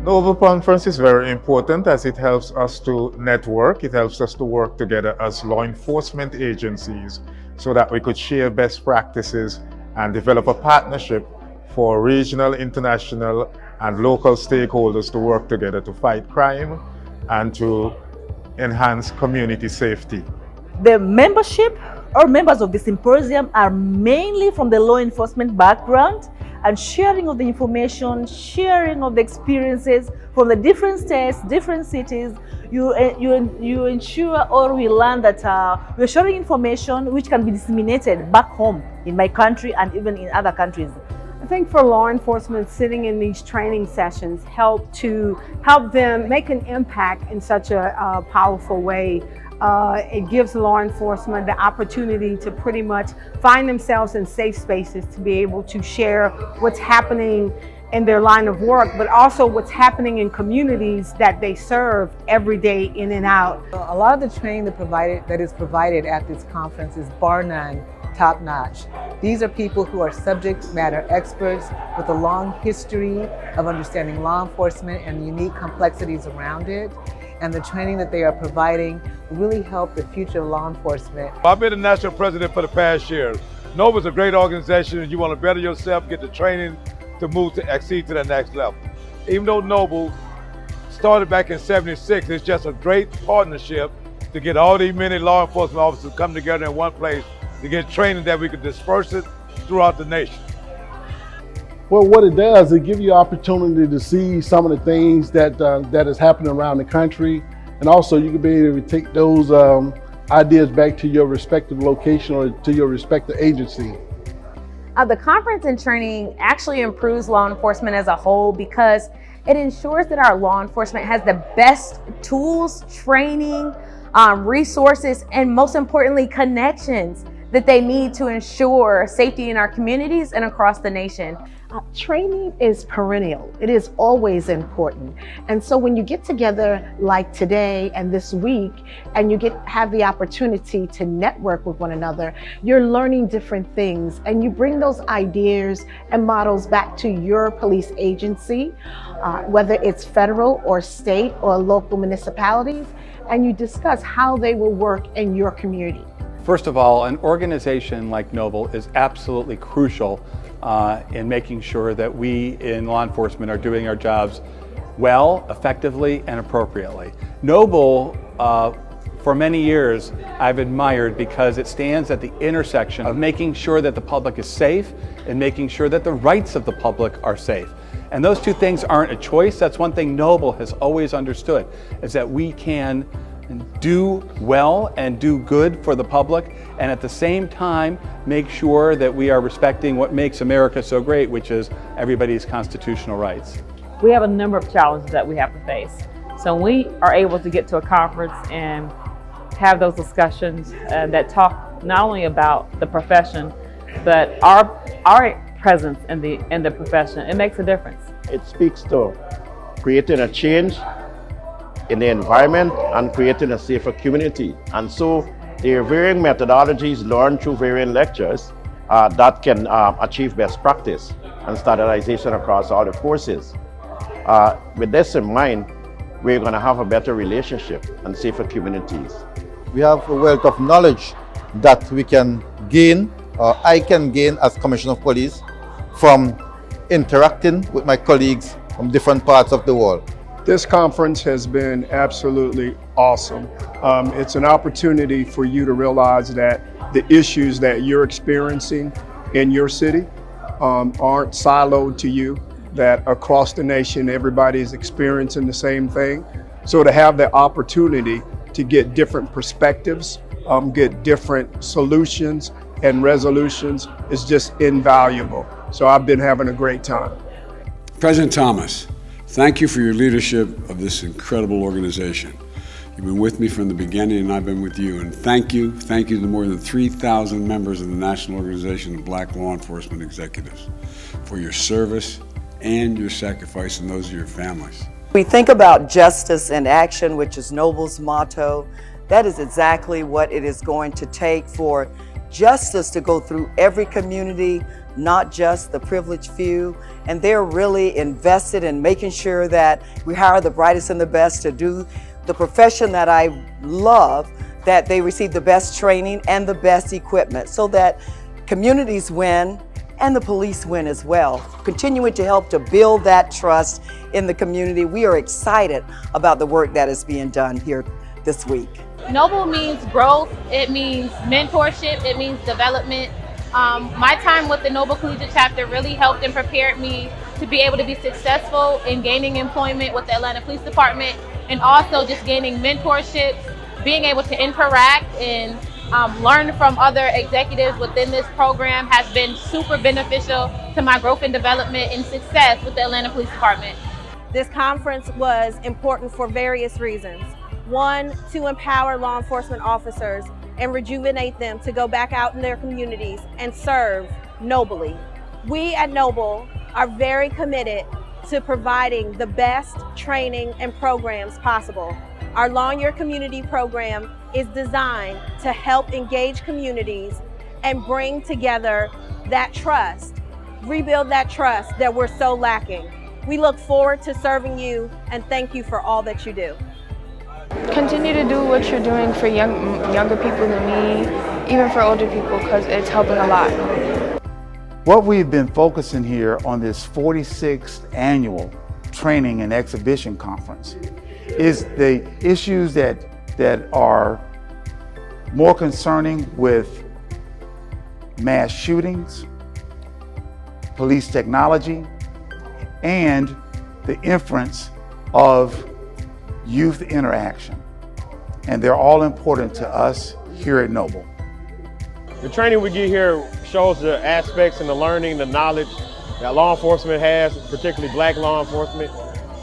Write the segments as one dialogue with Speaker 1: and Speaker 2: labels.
Speaker 1: Noble Conference is very important as it helps us to network, it helps us to work together as law enforcement agencies so that we could share best practices and develop a partnership for regional, international, and local stakeholders to work together to fight crime and to enhance community safety.
Speaker 2: The membership or members of the symposium are mainly from the law enforcement background, and sharing of the information, sharing of the experiences from the different states, different cities, you ensure or we learn that we're sharing information which can be disseminated back home in my country and even in other countries.
Speaker 3: I think for law enforcement, sitting in these training sessions help them make an impact in such a powerful way. It gives law enforcement the opportunity to pretty much find themselves in safe spaces to be able to share what's happening in their line of work, but also what's happening in communities that they serve every day in and out.
Speaker 4: A lot of the training that is provided at this conference is bar none top-notch. These are people who are subject matter experts with a long history of understanding law enforcement and the unique complexities around it. And the training that they are providing will really help the future of law enforcement.
Speaker 5: I've been the national president for the past year. Noble's a great organization and you want to better yourself, get the training to move to exceed to the next level. Even though Noble started back in '76, it's just a great partnership to get all these many law enforcement officers come together in one place to get training that we could disperse it throughout the nation.
Speaker 6: Well, what it does, it gives you opportunity to see some of the things that is happening around the country, and also you can be able to take those ideas back to your respective location or to your respective agency.
Speaker 7: The conference and training actually improves law enforcement as a whole because it ensures that our law enforcement has the best tools, training, resources, and most importantly, connections that they need to ensure safety in our communities and across the nation.
Speaker 8: Training is perennial. It is always important. And so when you get together like today and this week, and you have the opportunity to network with one another, you're learning different things, and you bring those ideas and models back to your police agency, whether it's federal or state or local municipalities, and you discuss how they will work in your community.
Speaker 9: First of all, an organization like Noble is absolutely crucial in making sure that we in law enforcement are doing our jobs well, effectively, and appropriately. Noble, for many years, I've admired because it stands at the intersection of making sure that the public is safe and making sure that the rights of the public are safe. And those two things aren't a choice. That's one thing Noble has always understood, is that we can do well and do good for the public, and at the same time make sure that we are respecting what makes America so great, which is everybody's constitutional rights.
Speaker 10: We have a number of challenges that we have to face. So we are able to get to a conference and have those discussions that talk not only about the profession, but our presence in the profession. It makes a difference.
Speaker 11: It speaks to creating a change in the environment and creating a safer community. And so there are varying methodologies learned through varying lectures that can achieve best practice and standardization across all the forces. With this in mind, we're going to have a better relationship and safer communities.
Speaker 12: We have a wealth of knowledge that we can gain, or I can gain as Commissioner of Police, from interacting with my colleagues from different parts of the world.
Speaker 13: This conference has been absolutely awesome. It's an opportunity for you to realize that the issues that you're experiencing in your city aren't siloed to you, that across the nation everybody is experiencing the same thing. So to have the opportunity to get different perspectives, get different solutions and resolutions is just invaluable. So I've been having a great time.
Speaker 14: President Thomas, thank you for your leadership of this incredible organization. You've been with me from the beginning, and I've been with you. And thank you to the more than 3,000 members of the National Organization of Black Law Enforcement Executives for your service and your sacrifice, and those of your families.
Speaker 15: We think about justice and action, which is Noble's motto. That is exactly what it is going to take for justice to go through every community, not just the privileged few. And they're really invested in making sure that we hire the brightest and the best to do the profession that I love, that they receive the best training and the best equipment so that communities win and the police win as well. Continuing to help to build that trust in the community. We are excited about the work that is being done here this week.
Speaker 16: Noble means growth, it means mentorship, it means development. My time with the Noble Collegiate Chapter really helped and prepared me to be able to be successful in gaining employment with the Atlanta Police Department, and also just gaining mentorships, being able to interact and learn from other executives within this program has been super beneficial to my growth and development and success with the Atlanta Police Department.
Speaker 17: This conference was important for various reasons. One, to empower law enforcement officers and rejuvenate them to go back out in their communities and serve nobly. We at Noble are very committed to providing the best training and programs possible. Our Law in Your Community program is designed to help engage communities and bring together that trust, rebuild that trust that we're so lacking. We look forward to serving you and thank you for all that you do.
Speaker 18: Continue to do what you're doing for younger people than me, even for older people, because it's helping a lot.
Speaker 19: What we've been focusing here on this 46th annual training and exhibition conference is the issues that are more concerning with mass shootings, police technology, and the inference of youth interaction. And they're all important to us here at Noble.
Speaker 20: The training we get here shows the aspects and the learning, the knowledge that law enforcement has, particularly black law enforcement,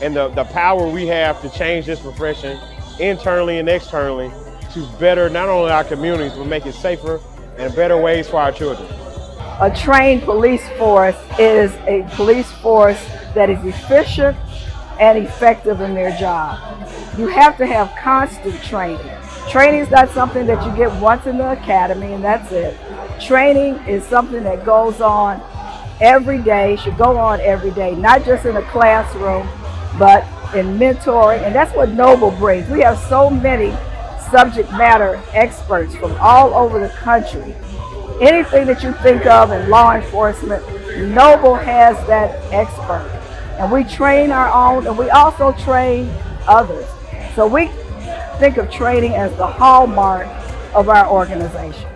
Speaker 20: and the power we have to change this profession internally and externally to better not only our communities, but make it safer and better ways for our children.
Speaker 21: A trained police force is a police force that is efficient and effective in their job. You have to have constant training. Training is not something that you get once in the academy and that's it. Training is something that goes on every day, should go on every day, not just in a classroom, but in mentoring, and that's what Noble brings. We have so many subject matter experts from all over the country. Anything that you think of in law enforcement, Noble has that expert. And we train our own, and we also train others. So we think of training as the hallmark of our organization.